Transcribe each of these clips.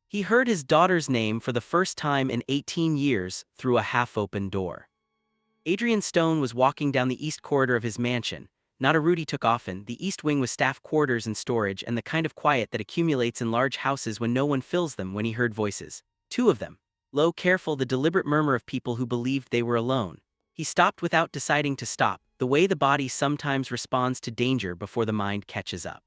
He heard his daughter's name for the first time in 18 years through a half-open door. Adrian Stone was walking down the east corridor of his mansion. Not a route he took often. The east wing was staff quarters and storage and the kind of quiet that accumulates in large houses when no one fills them. When he heard voices, two of them, low, careful, the deliberate murmur of people who believed they were alone. He stopped without deciding to stop, the way the body sometimes responds to danger before the mind catches up.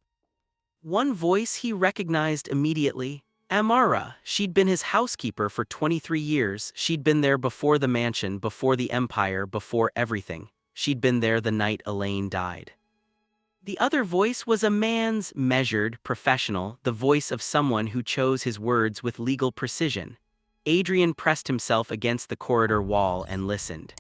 One voice he recognized immediately. Amara. She'd been his housekeeper for 23 years. She'd been there before the mansion, before the empire, before everything. She'd been there the night Elaine died. The other voice was a man's, measured, professional, the voice of someone who chose his words with legal precision. Adrian pressed himself against the corridor wall and listened.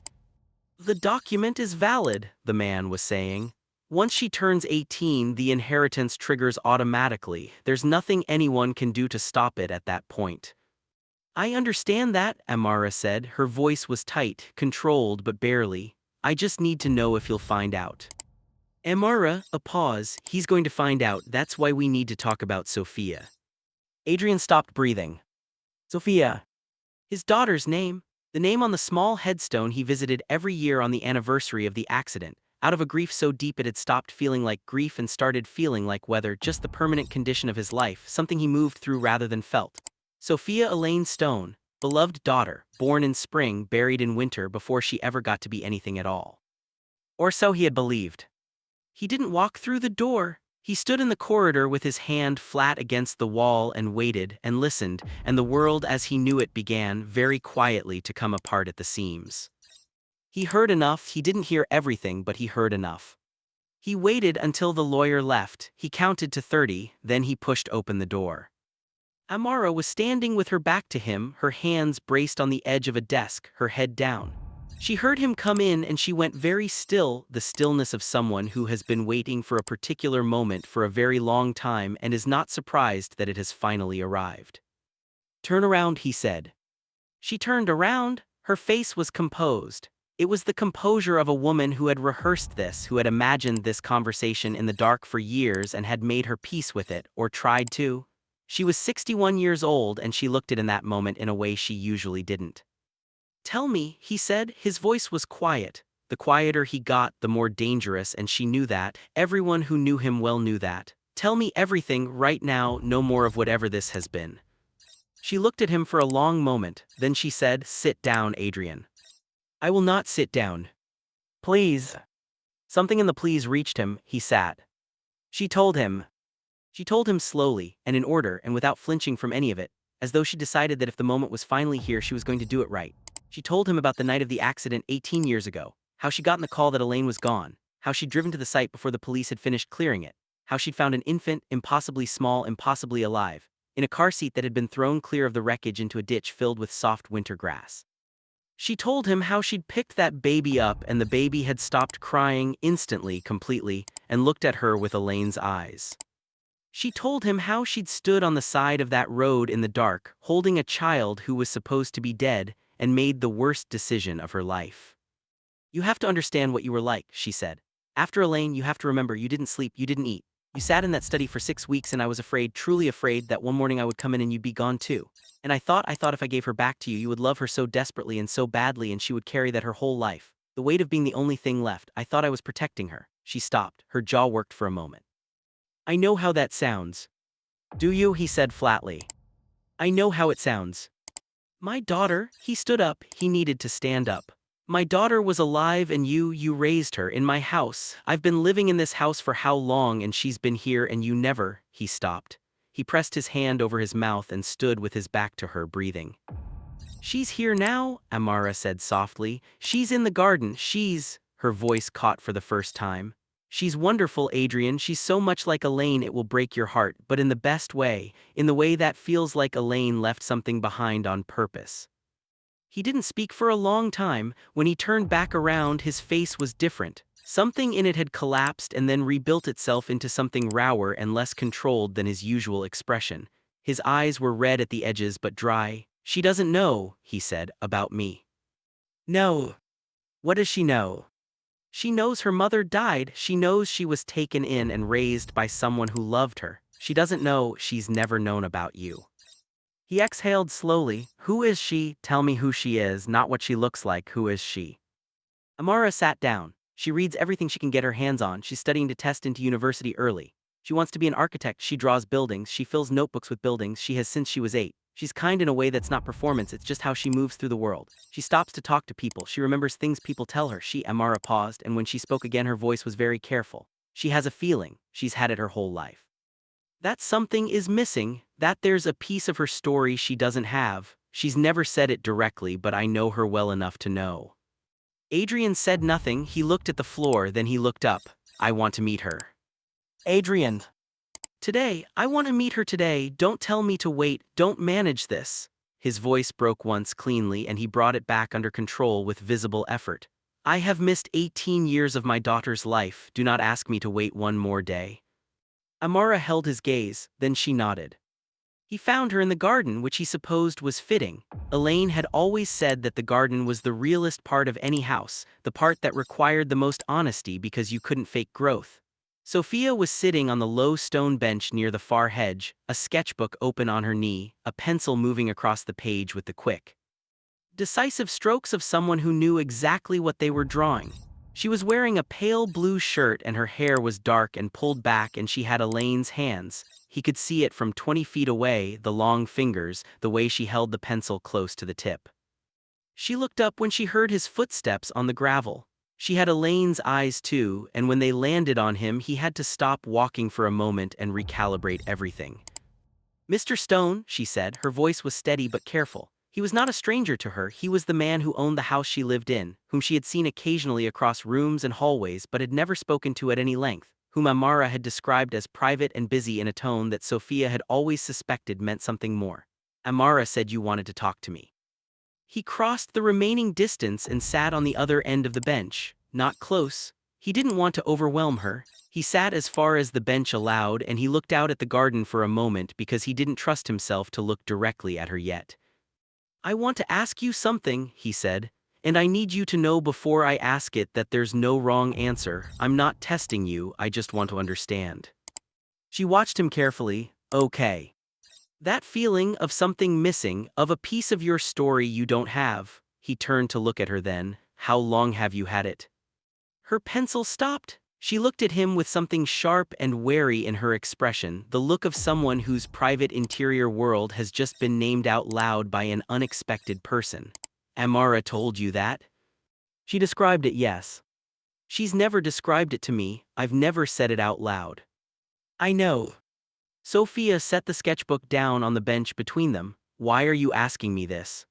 "The document is valid," the man was saying. "Once she turns 18, the inheritance triggers automatically. There's nothing anyone can do to stop it at that point." "I understand that," Amara said. Her voice was tight, controlled but barely. "I just need to know if you'll find out." "Amara," a pause. "He's going to find out. That's why we need to talk about Sophia." Adrian stopped breathing. Sophia. His daughter's name. The name on the small headstone he visited every year on the anniversary of the accident. Out of a grief so deep it had stopped feeling like grief and started feeling like weather, just the permanent condition of his life, something he moved through rather than felt. Sophia Elaine Stone, beloved daughter, born in spring, buried in winter before she ever got to be anything at all. Or so he had believed. He didn't walk through the door. He stood in the corridor with his hand flat against the wall and waited and listened, and the world as he knew it began, very quietly, to come apart at the seams. He heard enough. He didn't hear everything, but he heard enough. He waited until the lawyer left. He counted to 30, then he pushed open the door. Amara was standing with her back to him, her hands braced on the edge of a desk, her head down. She heard him come in and she went very still, the stillness of someone who has been waiting for a particular moment for a very long time and is not surprised that it has finally arrived. "Turn around," he said. She turned around. Her face was composed. It was the composure of a woman who had rehearsed this, who had imagined this conversation in the dark for years and had made her peace with it, or tried to. She was 61 years old and she looked it in that moment in a way she usually didn't. "Tell me," he said. His voice was quiet. The quieter he got, the more dangerous, and she knew that. Everyone who knew him well knew that. "Tell me everything right now, no more of whatever this has been." She looked at him for a long moment, then she said, "Sit down, Adrian." "I will not sit down." "Please." Something in the please reached him. He sat. She told him. She told him slowly, and in order, and without flinching from any of it, as though she decided that if the moment was finally here she was going to do it right. She told him about the night of the accident 18 years ago, how she'd gotten the call that Elaine was gone, how she'd driven to the site before the police had finished clearing it, how she'd found an infant, impossibly small, impossibly alive, in a car seat that had been thrown clear of the wreckage into a ditch filled with soft winter grass. She told him how she'd picked that baby up and the baby had stopped crying instantly, completely, and looked at her with Elaine's eyes. She told him how she'd stood on the side of that road in the dark, holding a child who was supposed to be dead, and made the worst decision of her life. "You have to understand what you were like," she said. "After Elaine, you have to remember you didn't sleep, you didn't eat. You sat in that study for 6 weeks and I was afraid, truly afraid, that one morning I would come in and you'd be gone too. And I thought if I gave her back to you, you would love her so desperately and so badly and she would carry that her whole life. The weight of being the only thing left. I thought I was protecting her." She stopped. Her jaw worked for a moment. "I know how that sounds." "Do you?" he said flatly. "I know how it sounds. My daughter," he stood up, he needed to stand up. "My daughter was alive and you raised her in my house. I've been living in this house for how long and she's been here and you never." He stopped. He pressed his hand over his mouth and stood with his back to her, breathing. "She's here now," Amara said softly. "She's in the garden. Her voice caught for the first time. "She's wonderful, Adrian. She's so much like Elaine it will break your heart, but in the best way, in the way that feels like Elaine left something behind on purpose." He didn't speak for a long time. When he turned back around, his face was different. Something in it had collapsed and then rebuilt itself into something rawer and less controlled than his usual expression. His eyes were red at the edges but dry. "She doesn't know," he said, "about me." "No. What does she know?" "She knows her mother died. She knows she was taken in and raised by someone who loved her. She doesn't know, she's never known about you." He exhaled slowly. Who is she? Tell me who she is, not what she looks like. Who is she? Amara sat down. She reads everything she can get her hands on. She's studying to test into university early. She wants to be an architect. She draws buildings. She fills notebooks with buildings. She has since she was 8. She's kind in a way that's not performance, it's just how she moves through the world. She stops to talk to people. She remembers things people tell her. Amara paused, and when she spoke again her voice was very careful. She has a feeling. She's had it her whole life. That something is missing, that there's a piece of her story she doesn't have. She's never said it directly, but I know her well enough to know. Adrian said nothing. He looked at the floor, then he looked up. I want to meet her. Adrian. Today, I want to meet her today. Don't tell me to wait. Don't manage this. His voice broke once cleanly, and he brought it back under control with visible effort. I have missed 18 years of my daughter's life. Do not ask me to wait one more day. Amara held his gaze, then she nodded. He found her in the garden, which he supposed was fitting. Elaine had always said that the garden was the realest part of any house, the part that required the most honesty because you couldn't fake growth. Sophia was sitting on the low stone bench near the far hedge, a sketchbook open on her knee, a pencil moving across the page with the quick, decisive strokes of someone who knew exactly what they were drawing. She was wearing a pale blue shirt and her hair was dark and pulled back, and she had Elaine's hands. He could see it from 20 feet away, the long fingers, the way she held the pencil close to the tip. She looked up when she heard his footsteps on the gravel. She had Elaine's eyes too, and when they landed on him he had to stop walking for a moment and recalibrate everything. Mr. Stone, she said, her voice was steady but careful. He was not a stranger to her. He was the man who owned the house she lived in, whom she had seen occasionally across rooms and hallways but had never spoken to at any length, whom Amara had described as private and busy in a tone that Sophia had always suspected meant something more. Amara said you wanted to talk to me. He crossed the remaining distance and sat on the other end of the bench, not close. He didn't want to overwhelm her. He sat as far as the bench allowed, and he looked out at the garden for a moment because he didn't trust himself to look directly at her yet. I want to ask you something, he said, and I need you to know before I ask it that there's no wrong answer. I'm not testing you, I just want to understand. She watched him carefully. Okay. That feeling of something missing, of a piece of your story you don't have. He turned to look at her then. How long have you had it? Her pencil stopped. She looked at him with something sharp and wary in her expression, the look of someone whose private interior world has just been named out loud by an unexpected person. Amara told you that? She described it, yes. She's never described it to me. I've never said it out loud. I know. Sophia set the sketchbook down on the bench between them. Why are you asking me this?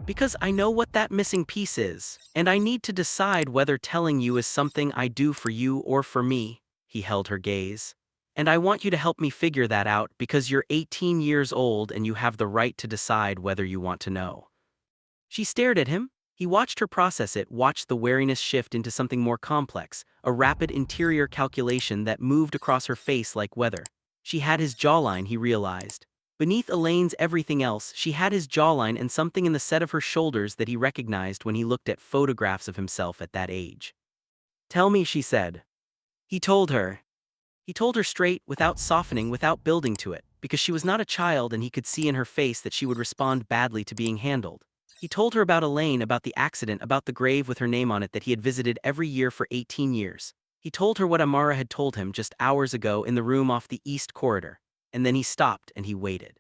Because I know what that missing piece is, and I need to decide whether telling you is something I do for you or for me. He held her gaze. And I want you to help me figure that out because you're 18 years old and you have the right to decide whether you want to know. She stared at him. He watched her process it, watched the wariness shift into something more complex, a rapid interior calculation that moved across her face like weather. She had his jawline, he realized. Beneath Elaine's everything else, she had his jawline and something in the set of her shoulders that he recognized when he looked at photographs of himself at that age. Tell me, she said. He told her. He told her straight, without softening, without building to it, because she was not a child and he could see in her face that she would respond badly to being handled. He told her about Elaine, about the accident, about the grave with her name on it that he had visited every year for 18 years. He told her what Amara had told him just hours ago in the room off the east corridor. And then he stopped and he waited.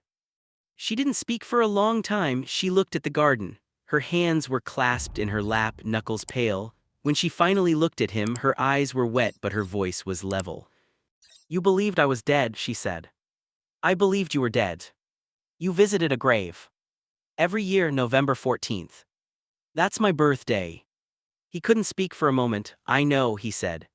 She didn't speak for a long time. She looked at the garden. Her hands were clasped in her lap, knuckles pale. When she finally looked at him, her eyes were wet but her voice was level. You believed I was dead, she said. I believed you were dead. You visited a grave. Every year, November 14th. That's my birthday. He couldn't speak for a moment. I know, he said.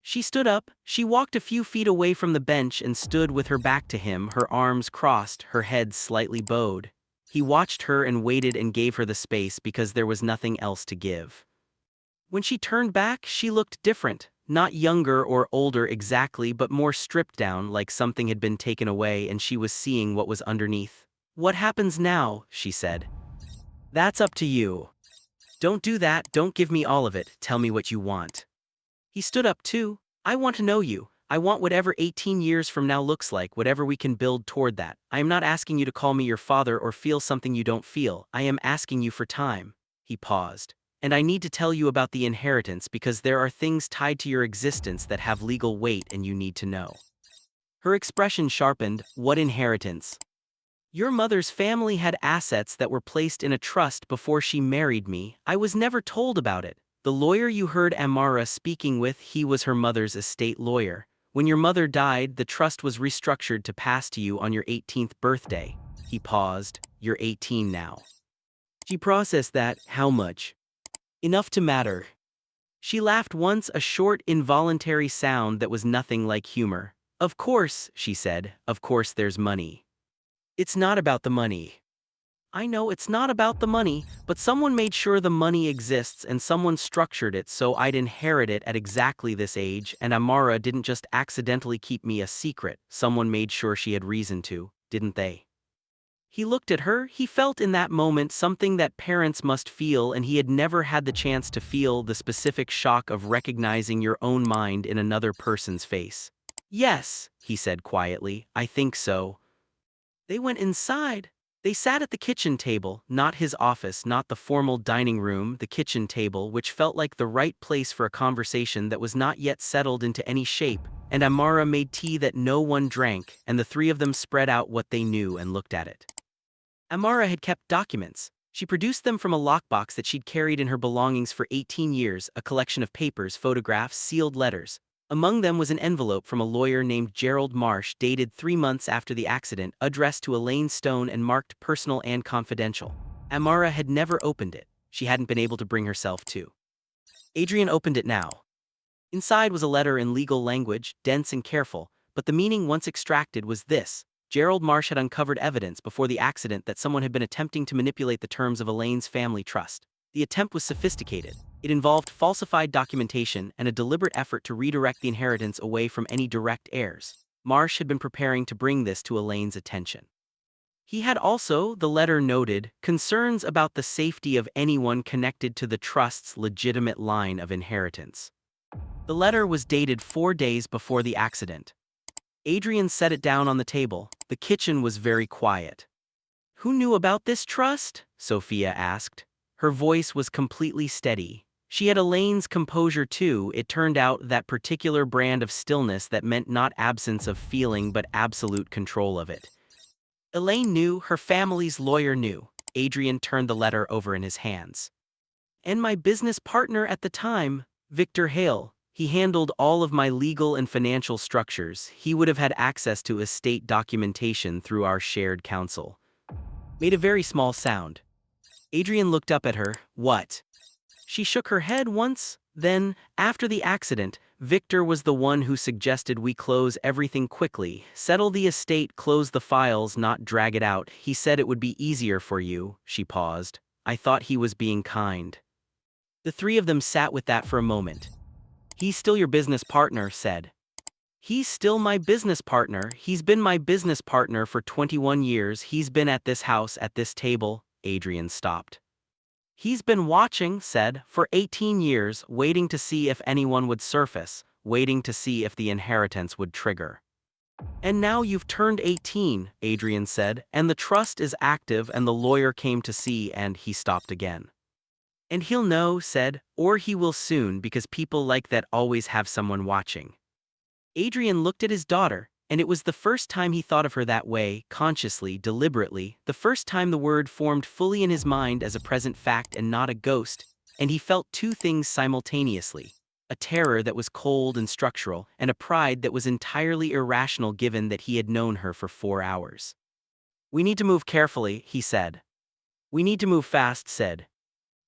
She stood up. She walked a few feet away from the bench and stood with her back to him, her arms crossed, her head slightly bowed. He watched her and waited and gave her the space because there was nothing else to give. When she turned back, she looked different, not younger or older exactly, but more stripped down, like something had been taken away and she was seeing what was underneath. What happens now? She said. That's up to you. Don't do that, don't give me all of it, tell me what you want. He stood up too. I want to know you. I want whatever 18 years from now looks like, whatever we can build toward that. I am not asking you to call me your father or feel something you don't feel. I am asking you for time." He paused. "And I need to tell you about the inheritance because there are things tied to your existence that have legal weight and you need to know." Her expression sharpened. "What inheritance?" "Your mother's family had assets that were placed in a trust before she married me. I was never told about it. The lawyer you heard Amara speaking with, he was her mother's estate lawyer. When your mother died, the trust was restructured to pass to you on your 18th birthday." He paused. "You're 18 now." She processed that. "How much?" "Enough to matter." She laughed once, a short, involuntary sound that was nothing like humor. "Of course," she said, "of course there's money." "It's not about the money." "I know it's not about the money, but someone made sure the money exists and someone structured it so I'd inherit it at exactly this age, and Amara didn't just accidentally keep me a secret. Someone made sure she had reason to, didn't they?" He looked at her. He felt in that moment something that parents must feel, and he had never had the chance to feel the specific shock of recognizing your own mind in another person's face. "Yes," he said quietly, "I think so." They went inside. They sat at the kitchen table, not his office, not the formal dining room, the kitchen table, which felt like the right place for a conversation that was not yet settled into any shape, and Amara made tea that no one drank, and the three of them spread out what they knew and looked at it. Amara had kept documents. She produced them from a lockbox that she'd carried in her belongings for 18 years, a collection of papers, photographs, sealed letters. Among them was an envelope from a lawyer named Gerald Marsh, dated 3 months after the accident, addressed to Elaine Stone and marked personal and confidential. Amara had never opened it. She hadn't been able to bring herself to. Adrian opened it now. Inside was a letter in legal language, dense and careful, but the meaning once extracted was this. Gerald Marsh had uncovered evidence before the accident that someone had been attempting to manipulate the terms of Elaine's family trust. The attempt was sophisticated. It involved falsified documentation and a deliberate effort to redirect the inheritance away from any direct heirs. Marsh had been preparing to bring this to Elaine's attention. He had also, the letter noted, concerns about the safety of anyone connected to the trust's legitimate line of inheritance. The letter was dated 4 days before the accident. Adrian set it down on the table. The kitchen was very quiet. "Who knew about this trust?" Sophia asked. Her voice was completely steady. She had Elaine's composure too. It turned out that particular brand of stillness that meant not absence of feeling but absolute control of it. Elaine knew, her family's lawyer knew. Adrian turned the letter over in his hands. "And my business partner at the time, Victor Hale. He handled all of my legal and financial structures. He would have had access to estate documentation through our shared counsel." Made a very small sound. Adrian looked up at her. "What?" She shook her head once. Then, after the accident, Victor was the one who suggested we close everything quickly, settle the estate, close the files, not drag it out. He said it would be easier for you. She paused. I thought he was being kind. The three of them sat with that for a moment. "He's still your business partner," said. "He's still my business partner. He's been my business partner for 21 years. He's been at this house, at this table." Adrian stopped. "He's been watching," said, "for 18 years, waiting to see if anyone would surface, waiting to see if the inheritance would trigger." "And now you've turned 18, Adrian said, "and the trust is active and the lawyer came to see," and he stopped again. "And he'll know," said, "or he will soon, because people like that always have someone watching." Adrian looked at his daughter, and it was the first time he thought of her that way, consciously, deliberately, the first time the word formed fully in his mind as a present fact and not a ghost, and he felt two things simultaneously: a terror that was cold and structural, and a pride that was entirely irrational given that he had known her for 4 hours. "We need to move carefully," he said. "We need to move fast," said.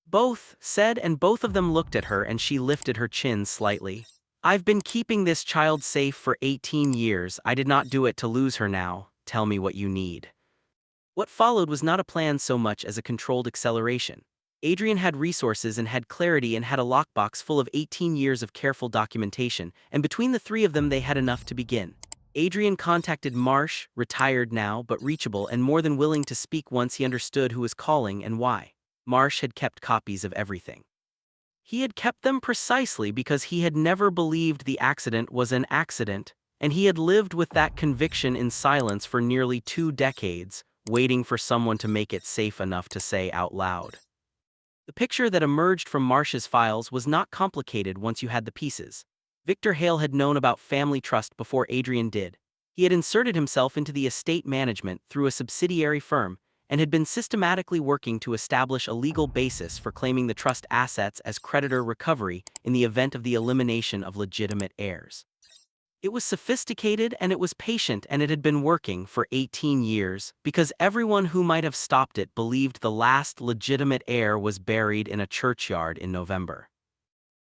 "Both," said, and both of them looked at her, and she lifted her chin slightly. "I've been keeping this child safe for 18 years. I did not do it to lose her now. Tell me what you need." What followed was not a plan so much as a controlled acceleration. Adrian had resources and had clarity and had a lockbox full of 18 years of careful documentation, and between the three of them they had enough to begin. Adrian contacted Marsh, retired now but reachable and more than willing to speak once he understood who was calling and why. Marsh had kept copies of everything. He had kept them precisely because he had never believed the accident was an accident, and he had lived with that conviction in silence for nearly 2 decades, waiting for someone to make it safe enough to say out loud. The picture that emerged from Marsh's files was not complicated once you had the pieces. Victor Hale had known about family trust before Adrian did. He had inserted himself into the estate management through a subsidiary firm and had been systematically working to establish a legal basis for claiming the trust assets as creditor recovery in the event of the elimination of legitimate heirs. It was sophisticated and it was patient, and it had been working for 18 years because everyone who might have stopped it believed the last legitimate heir was buried in a churchyard in November.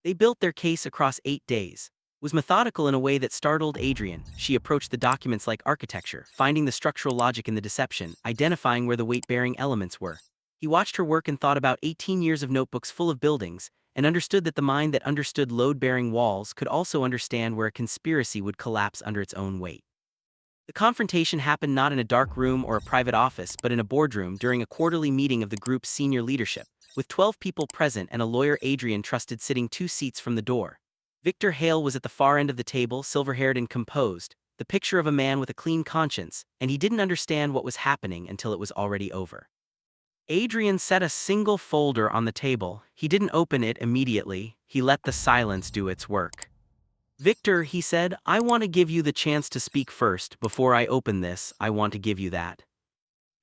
They built their case across 8 days. It was methodical in a way that startled Adrian. She approached the documents like architecture, finding the structural logic in the deception, identifying where the weight-bearing elements were. He watched her work and thought about 18 years of notebooks full of buildings, and understood that the mind that understood load-bearing walls could also understand where a conspiracy would collapse under its own weight. The confrontation happened not in a dark room or a private office but in a boardroom during a quarterly meeting of the group's senior leadership, with 12 people present and a lawyer Adrian trusted sitting 2 seats from the door. Victor Hale was at the far end of the table, silver-haired and composed, the picture of a man with a clean conscience, and he didn't understand what was happening until it was already over. Adrian set a single folder on the table. He didn't open it immediately. He let the silence do its work. "Victor," he said, "I want to give you the chance to speak first. Before I open this, I want to give you that."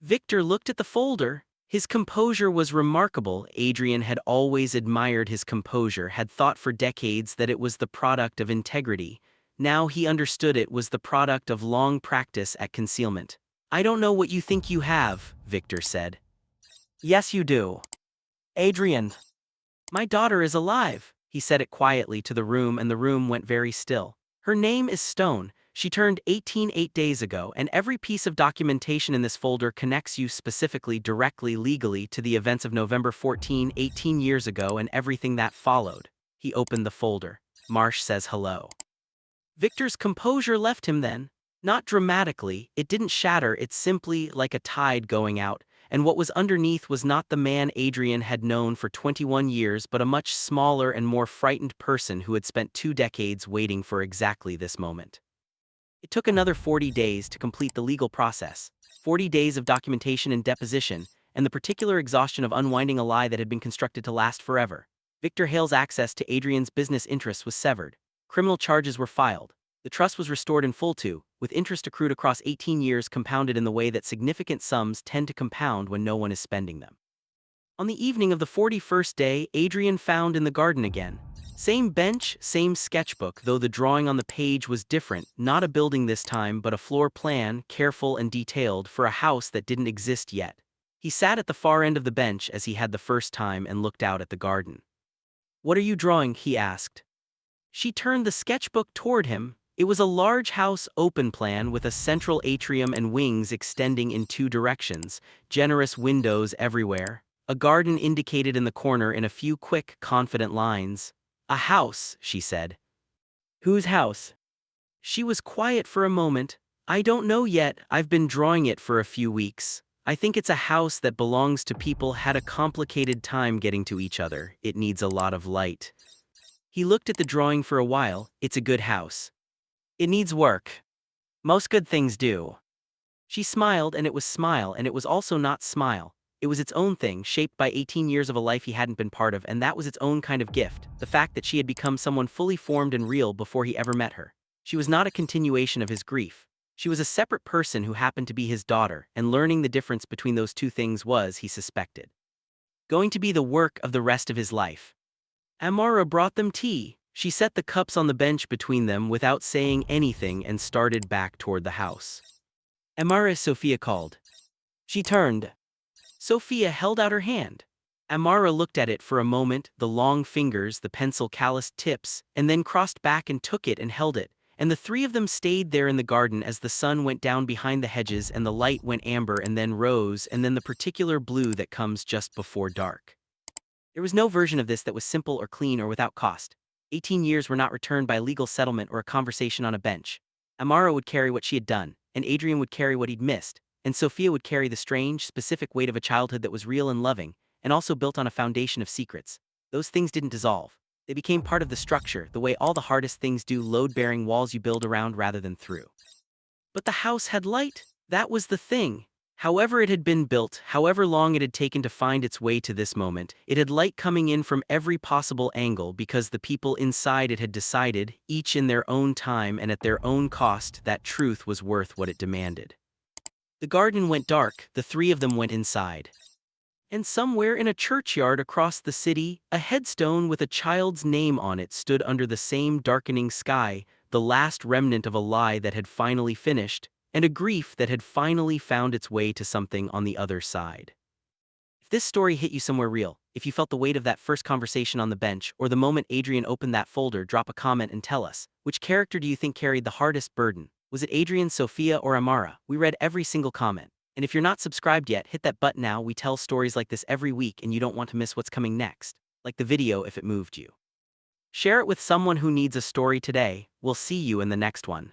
Victor looked at the folder. His composure was remarkable. Adrian had always admired his composure, had thought for decades that it was the product of integrity. Now he understood it was the product of long practice at concealment. "I don't know what you think you have," Victor said. "Yes, you do. Adrian. My daughter is alive." He said it quietly to the room, and the room went very still. "Her name is Stone. She turned 18 8 days ago, and every piece of documentation in this folder connects you specifically, directly, legally to the events of November 14, 18 years ago and everything that followed." He opened the folder. "Marsh says hello." Victor's composure left him then. Not dramatically, it didn't shatter, it's simply like a tide going out, and what was underneath was not the man Adrian had known for 21 years but a much smaller and more frightened person who had spent 2 decades waiting for exactly this moment. It took another 40 days to complete the legal process, 40 days of documentation and deposition, and the particular exhaustion of unwinding a lie that had been constructed to last forever. Victor Hale's access to Adrian's business interests was severed. Criminal charges were filed. The trust was restored in full too, with interest accrued across 18 years compounded in the way that significant sums tend to compound when no one is spending them. On the evening of the 41st day, Adrian found in the garden again. Same bench, same sketchbook, though the drawing on the page was different, not a building this time but a floor plan, careful and detailed, for a house that didn't exist yet. He sat at the far end of the bench as he had the first time and looked out at the garden. "What are you drawing?" he asked. She turned the sketchbook toward him. It was a large house open plan with a central atrium and wings extending in 2 directions, generous windows everywhere. A garden indicated in the corner in a few quick, confident lines. "A house," she said. "Whose house?" She was quiet for a moment. "I don't know yet. I've been drawing it for a few weeks. I think it's a house that belongs to people had a complicated time getting to each other. It needs a lot of light." He looked at the drawing for a while. "It's a good house." "It needs work. Most good things do." She smiled, and it was smile, and it was also not smile. It was its own thing, shaped by 18 years of a life he hadn't been part of, and that was its own kind of gift, the fact that she had become someone fully formed and real before he ever met her. She was not a continuation of his grief. She was a separate person who happened to be his daughter, and learning the difference between those two things was, he suspected, going to be the work of the rest of his life. Amara brought them tea. She set the cups on the bench between them without saying anything and started back toward the house. "Amara," Sophia called. She turned. Sophia held out her hand. Amara looked at it for a moment, the long fingers, the pencil-calloused tips, and then crossed back and took it and held it, and the 3 of them stayed there in the garden as the sun went down behind the hedges and the light went amber and then rose and then the particular blue that comes just before dark. There was no version of this that was simple or clean or without cost. 18 years were not returned by a legal settlement or a conversation on a bench. Amara would carry what she had done, and Adrian would carry what he'd missed, and Sophia would carry the strange, specific weight of a childhood that was real and loving, and also built on a foundation of secrets. those things didn't dissolve. They became part of the structure, the way all the hardest things do, load-bearing walls you build around rather than through. But the house had light. That was the thing. However it had been built, however long it had taken to find its way to this moment, it had light coming in from every possible angle because the people inside it had decided, each in their own time and at their own cost, that truth was worth what it demanded. The garden went dark, the three of them went inside. And somewhere in a churchyard across the city, a headstone with a child's name on it stood under the same darkening sky, the last remnant of a lie that had finally finished, and a grief that had finally found its way to something on the other side. If this story hit you somewhere real, if you felt the weight of that first conversation on the bench, or the moment Adrian opened that folder, drop a comment and tell us, which character do you think carried the hardest burden? Was it Adrian, Sophia, or Amara? We read every single comment. And if you're not subscribed yet, hit that button now. We tell stories like this every week and you don't want to miss what's coming next. Like the video if it moved you. Share it with someone who needs a story today. We'll see you in the next one.